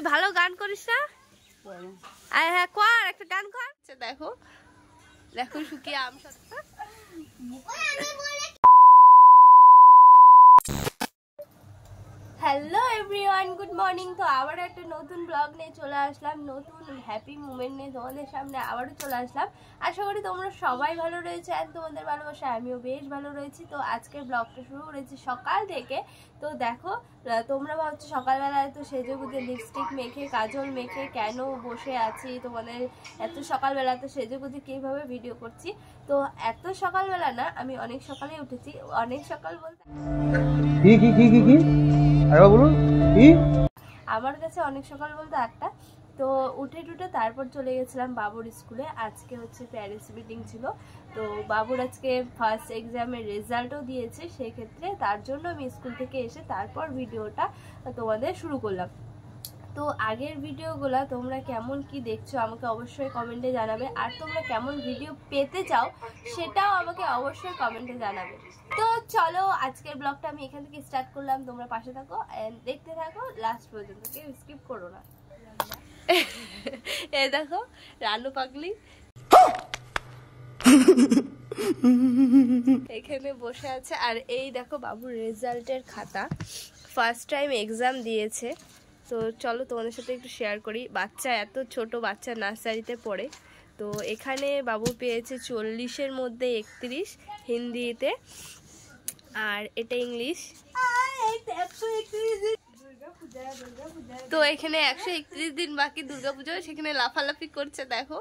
তুই ভালো গান করিস না? হ্যাঁ কর, একটা গান কর। দেখো দেখো শুকিয়ে আম সত্তা। Hello everyone, good morning. তো আবার একটা নতুন ব্লগ নিয়ে চলে আসলাম, নতুন হ্যাপি মুমেন্ট নিয়ে তোমাদের সামনে আবারও চলে আসলাম। আশা করি তোমরা সবাই ভালো রয়েছে আর তোমাদের ভালোবাসায় আমিও বেশ ভালো রয়েছি। তো আজকের ব্লগটা শুরু করেছি সকাল থেকে। তো দেখো তোমরা ভাবছো সকালবেলায় তো সেজে গুজে লিপস্টিক মেখে কাজল মেখে কেন বসে আছি, তোমাদের এত সকালবেলা তো সেজে গুজে কীভাবে ভিডিও করছি। তো এত সকালবেলা না, আমি অনেক সকালে উঠেছি। অনেক সকাল বলতে আমার কাছে অনেক সকাল বলতে 8টা। তো উঠে টুটে তারপর চলে গেছিলাম বাবুর স্কুলে। আজকে হচ্ছে প্যারেন্টস মিটিং ছিল। তো বাবুর আজকে ফার্স্ট এক্সামের রেজাল্টও দিয়েছে, সেক্ষেত্রে তার জন্য আমি স্কুল থেকে এসে তারপর ভিডিওটা তোমাদের শুরু করলাম। তো আগের ভিডিওগুলো তোমরা কেমন কি দেখছো আমাকে অবশ্যই কমেন্টে জানাবে, আর তোমরা কেমন ভিডিও পেতে চাও সেটাও আমাকে অবশ্যই কমেন্টে জানাবে। তো চলো আজকের ব্লগটা আমি এখান থেকে স্টার্ট করলাম, তোমরা পাশে থাকো এন্ড দেখতে থাকো লাস্ট পর্যন্ত, কেউ স্কিপ করো না। এই দেখো রানু পাগলি এখানে বসে আছে, আর এই দেখো বাবুর রেজাল্টের খাতা, ফার্স্ট টাইম এক্সাম দিয়েছে। তো চলো তোমাদের সাথে একটু শেয়ার করি। বাচ্চা এত ছোট বাচ্চা নার্সারিতে পড়ে। তো এখানে বাবু পেয়েছে 40-এর মধ্যে 31 হিন্দিতে, আর এটা ইংলিশ। তো এখানে 131 দিন বাকি দুর্গাপুজো, সেখানে লাফালাফি করছে। দেখো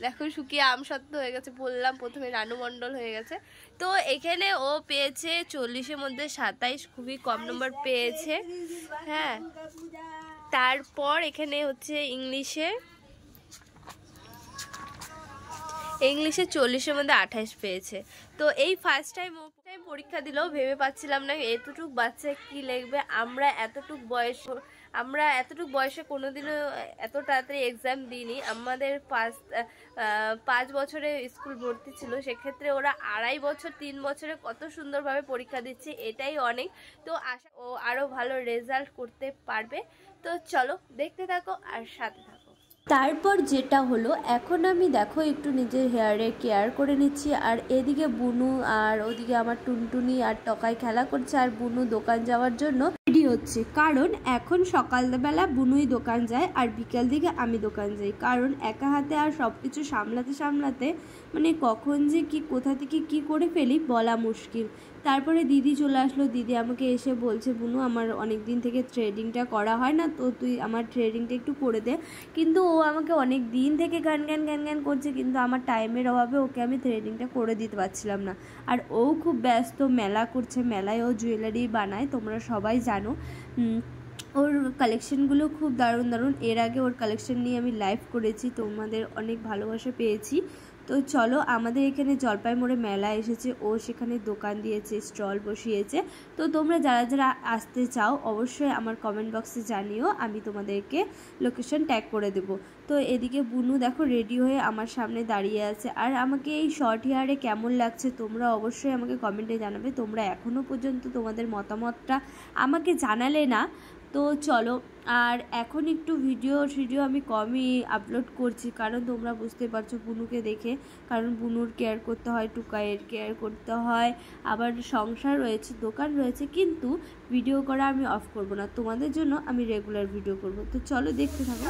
দেখো শুকিয়ে আম সত্ত্ব হয়ে গেছে, বললাম প্রথমে রানু মণ্ডল হয়ে গেছে। তো এখানে ও পেয়েছে 40-এর মধ্যে 27, খুবই কম নম্বর পেয়েছে। হ্যাঁ, তারপর এখানে হচ্ছে ইংলিশে 40-এর মধ্যে 28 পেয়েছে। তো এই ফার্স্ট টাইম পরীক্ষা দিলেও ভেবে পাচ্ছিলাম না এতটুক বাচ্চা কি লিখবে। আমরা এতটুক বয়সে কোনোদিনও এত তাড়াতাড়ি এক্সাম দিইনি। আমাদের 5 বছরে স্কুল ভর্তি ছিল, সেক্ষেত্রে ওরা 2.5 বছর 3 বছরে কত সুন্দরভাবে পরীক্ষা দিচ্ছে, এটাই অনেক। তো আশা ও আরও ভালো রেজাল্ট করতে পারবে। তো চলো দেখতে থাকো আর সাথে থাকো। তারপর যেটা হলো, এখন আমি দেখো একটু নিজের হেয়ারের কেয়ার করে নিচ্ছি, আর এদিকে বুনু আর ওদিকে আমার টুনটুনি আর টকাই খেলা করছে, আর বুনু দোকান যাওয়ার জন্য রেডি হচ্ছে। কারণ এখন সকালবেলা বুনুই দোকান যায় আর বিকেল দিকে আমি দোকান যাই, কারণ একা হাতে আর সব কিছু সামলাতে মানে কখন যে কি কোথা থেকে কি করে ফেলি বলা মুশকিল। তারপরে দিদি চলে আসলো, দিদি আমাকে এসে বলছে বুনু আমার অনেক দিন থেকে থ্রেডিংটা করা হয় না, তো তুই আমার থ্রেডিংটা একটু করে দে। কিন্তু ও আমাকে অনেক দিন থেকে গান করছে, কিন্তু আমার টাইমের অভাবে ওকে আমি থ্রেডিংটা করে দিতে পারছিলাম না। আর ও খুব ব্যস্ত, মেলা করছে, মেলায় ও জুয়েলারি বানায়, তোমরা সবাই জানো। ওর কালেকশনগুলো খুব দারুণ। এর আগে ওর কালেকশন নিয়ে আমি লাইভ করেছি, তোমাদের অনেক ভালোবাসা পেয়েছি। তো চলো আমাদের এখানে জলপাই মোড়ে মেলা এসেছে, ও সেখানে দোকান দিয়েছে, স্টল বসিয়েছে। তো তোমরা যারা আসতে চাও অবশ্যই আমার কমেন্ট বক্সে জানিও, আমি তোমাদেরকে লোকেশন ট্যাগ করে দেব। তো এদিকে বুনু দেখো রেডি হয়ে আমার সামনে দাঁড়িয়ে আছে, আর আমাকে এই শর্ট হেয়ারে কেমন লাগছে তোমরা অবশ্যই আমাকে কমেন্টে জানাবে। তোমরা এখনও পর্যন্ত তোমাদের মতামতটা আমাকে জানালে না। তো চলো, আর এখন একটু ভিডিও আমি কমই আপলোড করছি, কারণ তোমরা বুঝতে পারছো বুনুকে দেখে, কারণ বুনুর কেয়ার করতে হয়, টুকাইয়ের কেয়ার করতে হয়, আবার সংসার রয়েছে, দোকান রয়েছে, কিন্তু ভিডিও করা আমি অফ করব না, তোমাদের জন্য আমি রেগুলার ভিডিও করব। তো চলো দেখতে থাকো।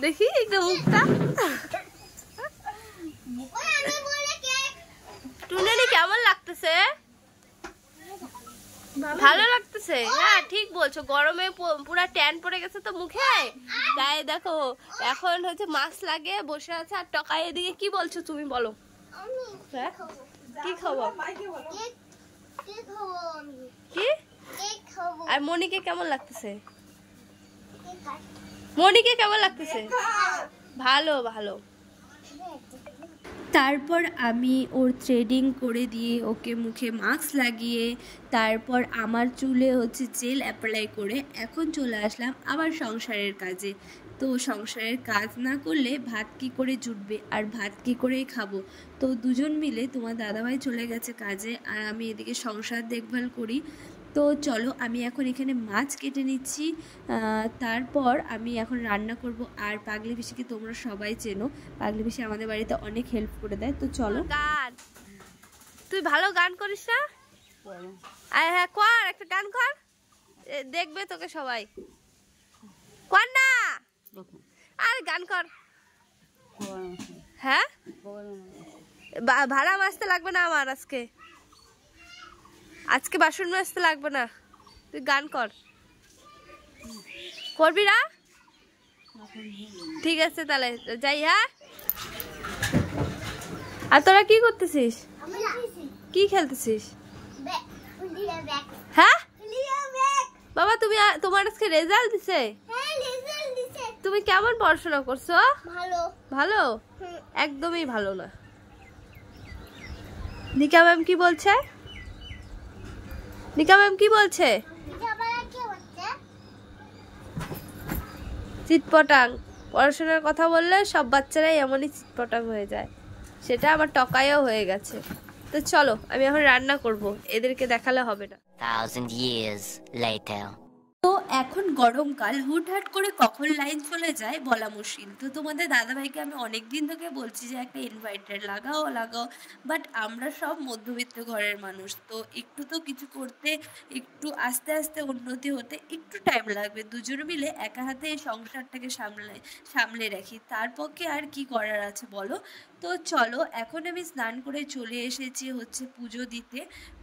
দেখি একটু মুখটা, টুনটুনি কেমন লাগতেছে? ভালো লাগতেছে? হ্যাঁ ঠিক বলছো, গরমে পুরা ট্যান পড়ে গেছে তো মুখে, গায়ে দেখো এখন হচ্ছে মাস্ক লাগিয়ে বসে আছে। আর টকাই এদিকে কি বলছো তুমি বলো? হ্যাঁ কি খবর? কি? আর মনিকে কেমন লাগতেছে? ভালো। তারপর আমি ওর থ্রেডিং করে দিয়ে ওকে মুখে মাস্ক লাগিয়ে, তারপর আমার চুলে হচ্ছে জেল অ্যাপ্লাই করে এখন চলে আসলাম আবার সংসারের কাজে। তো সংসারের কাজ না করলে ভাত কি করে জুটবে আর ভাত কি করে খাবো। তো দুজন মিলে তোমার দাদাভাই চলে গেছে কাজে আর আমি এদিকে সংসার দেখভাল করি। তো চলো আমি এখন এখানে মাছ কেটে নিচ্ছি, তারপর আমি এখন রান্না করব। আর পাগলি পিসিকে তোমরা সবাই চেনো, পাগলি পিসি আমাদের বাড়িতে অনেক হেল্প করে দেয়। তো চলো। গান, তুই ভালো গান করিস না? আরে হ্যাঁ কর, একটা গান কর, দেখবে তোকে সবাই। কর না, আরে গান কর। হ্যাঁ ভাড়া মাজতে লাগবে না আমার, আজকে বাসন মাজতে লাগবে না, তুই গান কর। করবি না? ঠিক আছে তাহলে যাই। হ্যাঁ, আর তোরা কি করতেছিস? কি খেলতেছিস? হ্যাঁ বাবা, তোমার আজকে রেজাল্ট দিছে? তুমি কেমন পড়াশোনা করছো? ভালো? একদমই ভালো না। নিকা ম্যাম কি বলছে? চিটপটাং। পড়াশোনার কথা বললে সব বাচ্চারাই এমনই চিটপটাং হয়ে যায়, সেটা আমার টকায়ও হয়ে গেছে। তো চলো আমি এখন রান্না করব, এদেরকে দেখালে হবে না। 1000 years later। তো এখন গরমকাল, হুটহাট করে কখন লাইন চলে যায় বলা মুশকিল। তো তোমাদের দাদাভাইকে আমি অনেক দিন থেকে বলছি যে একটা ইনভার্টার লাগাও, বাট আমরা সব মধ্যবিত্ত ঘরের মানুষ, তো একটু তো কিছু করতে, একটু আস্তে আস্তে উন্নতি হতে একটু টাইম লাগবে। দুজন মিলে একা হাতে এই সংসারটাকে সামলে রাখি, তার পক্ষে আর কি করার আছে বলো। তো চলো এখন আমি স্নান করে চলে এসেছি হচ্ছে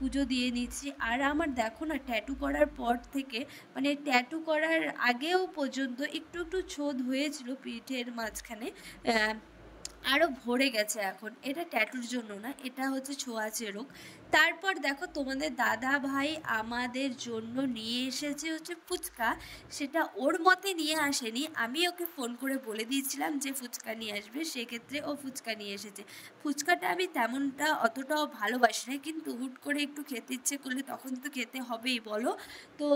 পুজো দিয়ে নিচ্ছি। আর আমার দেখো না, ট্যাটু করার পর থেকে, মানে ট্যাটু করার আগেও পর্যন্ত একটু ছোদ হয়েছিল পিঠের মাঝখানে, আরও ভরে গেছে। এখন এটা ট্যাটুর জন্য না, এটা হচ্ছে ছোঁয়াচে রোগ। তারপর দেখো তোমাদের দাদা ভাই আমাদের জন্য নিয়ে এসেছে হচ্ছে ফুচকা। সেটা ওর মতে নিয়ে আসেনি, আমি ওকে ফোন করে বলে দিয়েছিলাম যে ফুচকা নিয়ে আসবে, সেক্ষেত্রে ও ফুচকা নিয়ে এসেছে। ফুচকাটা আমি তেমনটা অতটাও ভালোবাসি না, কিন্তু হুট করে একটু খেতে ইচ্ছে করলে তখন তো খেতে হবেই বলো। তো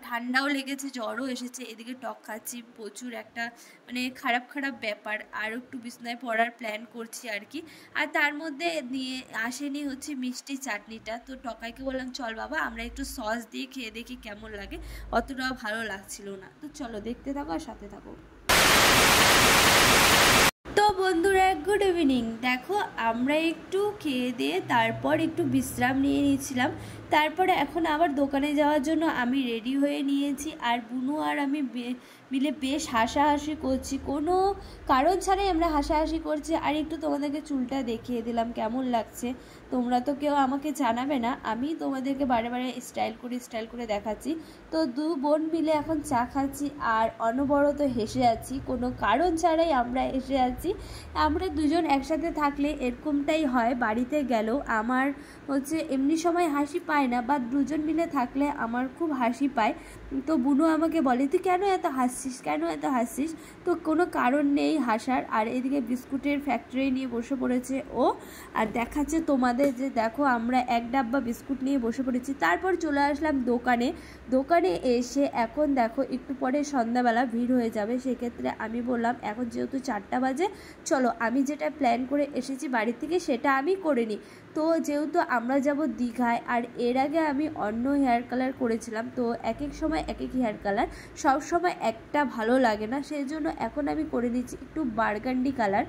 ঠান্ডাও লেগেছে, জ্বরও এসেছে, এদিকে টক খাচ্ছি, প্রচুর একটা মানে খারাপ ব্যাপার। আর একটু বিছনায় পড়ার প্ল্যান করছি আর কি। আর তার মধ্যে নিয়ে আসেনি হচ্ছে মিষ্টি চাটনিটা। তো টকাইকে বললাম চল বাবা আমরা একটু সস দিয়ে খেয়ে দেখি কেমন লাগে, অতটাও ভালো লাগছিল না। তো চলো দেখতে থাকো আর সাথে থাকো। তো বন্ধুরা গুড ইভিনিং। দেখো আমরা একটু খেয়ে দিয়ে তারপর একটু বিশ্রাম নিয়ে নিয়েছিলাম, তারপরে এখন আবার দোকানে যাওয়ার জন্য আমি রেডি হয়ে নিয়েছি। আর বুনু আর আমি মিলে বেশ হাসাহাসি করছি, কোনো কারণ ছাড়াই আমরা হাসাহাসি করছি। আর একটু তোমাদেরকে চুলটা দেখিয়ে দিলাম কেমন লাগছে। তোমরা তো কেউ আমাকে জানাবে না, আমি তোমাদেরকে বারে স্টাইল করে দেখাচ্ছি। তো দু বোন মিলে এখন চা খাচ্ছি আর অনবরত হেসে যাচ্ছি, কোনো কারণ ছাড়াই আমরা হেসে যাচ্ছি। আমরা দুজন একসাথে থাকলে এরকমটাই হয়, বাড়িতে গেলেও আমার হচ্ছে এমনি সময় হাসি পায় না, বা দুজন মিলে থাকলে আমার খুব হাসি পায়। তো বুনু আমাকে বলে তুই কেন এত হাসছিস, তো কোনো কারণ নেই হাসার। আর এদিকে বিস্কুটের ফ্যাক্টরি নিয়ে বসে পড়েছে ও, আর দেখাচ্ছে তোমাদের যে দেখো আমরা এক ডাব্বা বিস্কুট নিয়ে বসে পড়েছি। তারপর চলে আসলাম দোকানে এসে এখন দেখো একটু পরে সন্ধ্যাবেলা ভিড় হয়ে যাবে, সেক্ষেত্রে আমি বললাম এখন যেহেতু 4টা বাজে, চলো আমি যেটা প্ল্যান করে এসেছি বাড়ি থেকে সেটা আমি করে নিই। তো যেহেতু আমরা যাব দীঘায়, আর এর আগে আমি অন্য হেয়ার কালার করেছিলাম, তো এক সময় এক হেয়ার কালার সব সময় একটা ভালো লাগে না, সেই জন্য এখন আমি করে নিচ্ছি একটু বার্গান্ডি কালার,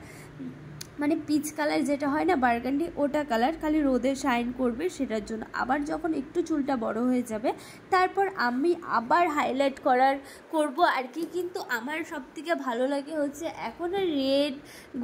মানে পিচ কালার যেটা হয় না বার্গান্ডি, ওটা কালার, খালি রোদে শাইন করবে সেটার জন্য। আবার যখন একটু চুলটা বড় হয়ে যাবে তারপর আমি আবার হাইলাইট করব আর কি। কিন্তু আমার সবথেকে ভালো লাগে হচ্ছে এখন আর রেড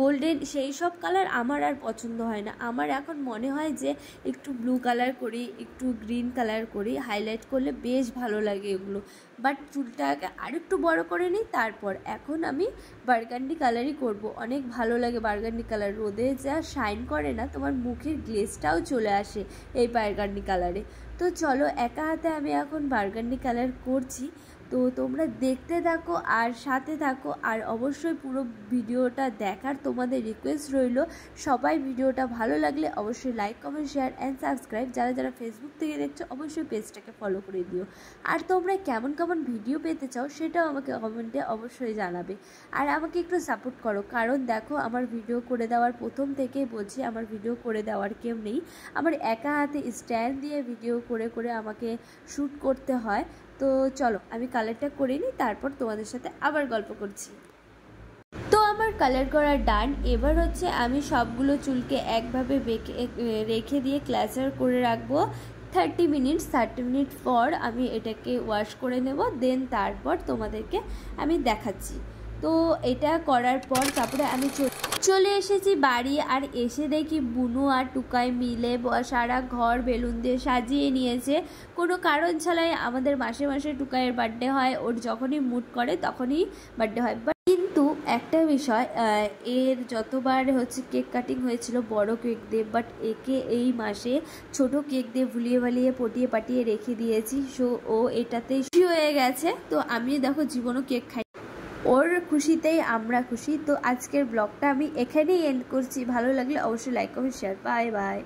গোল্ডেন সেই সব কালার আমার আর পছন্দ হয় না, আমার এখন মনে হয় যে একটু ব্লু কালার করি, একটু গ্রিন কালার করি, হাইলাইট করলে বেশ ভালো লাগে এগুলো। বাট চুলটাকে আর একটু বড় করে নিই, তারপর এখন আমি বার্গান্ডি কালারই করব। অনেক ভালো লাগে বার্গান্ডি কালার, রোদে যা শাইন করে না তোমার মুখের গ্লেজটাও চলে আসে এই বার্গান্ডি কালারে। তো চলো একা হাতে আমি এখন বার্গান্ডি কালার করছি। তো তোমরা দেখতে থাকো আর সাথে থাকো, আর অবশ্যই পুরো ভিডিওটা দেখার তোমাদের রিকোয়েস্ট রইল। সবাই ভিডিওটা ভালো লাগলে অবশ্যই like, comment, share and subscribe. যারা যারা ফেসবুক থেকে দেখছো অবশ্যই পেজটাকে ফলো করে দিও। আর তোমরা কেমন কেমন ভিডিও পেতে চাও সেটাও আমাকে কমেন্টে অবশ্যই জানাবে। আর আমাকে একটু সাপোর্ট করো, কারণ দেখো আমার ভিডিও করে দেওয়ার প্রথম থেকেই বলছি আমার ভিডিও করে দেওয়ার কেউ নেই। আমার একা হাতে স্ট্যান্ড দিয়ে ভিডিও করে করে আমাকে শ্যুট করতে হয়। তো চলো আমি কালারটা করে নিই, তারপর তোমাদের সাথে আবার গল্প করছি। তো আমার কালার করা ডান। এবার হচ্ছে আমি সবগুলো চুলকে একভাবে রেখে দিয়ে ক্লাচার করে রাখবো 30 মিনিট পর আমি এটাকে ওয়াশ করে নেব, দেন তারপর তোমাদেরকে আমি দেখাচ্ছি। তো এটা করার পর তারপরে আমি চলে এসেছি বাড়ি। আর এসে দেখি বুনু আর টুকাই মিলে সারা ঘর বেলুন দিয়ে সাজিয়ে নিয়েছে। কোনো কারণ ছাড়াই আমাদের মাসে মাসে টুকাইয়ের বার্থডে হয়, ওর যখনই মুড করে তখনই বার্থডে হয়। কিন্তু একটা বিষয়, এর যতবার হচ্ছে কেক কাটিং হয়েছিল বড় কেক দিয়ে, বাট একে এই মাসে ছোট কেক দিয়ে ভুলিয়ে ভালিয়ে পটিয়ে পাটিয়ে রেখে দিয়েছি। সো ও এটাতেই খুশি হয়ে গেছে। তো আমি দেখো জীবনও কেক খাই, ওর খুশিতেই আমরা খুশি। তো আজকের ব্লগটা আমি এখানেই এন্ড করছি। ভালো লাগলে অবশ্যই like, comment, share. Bye bye.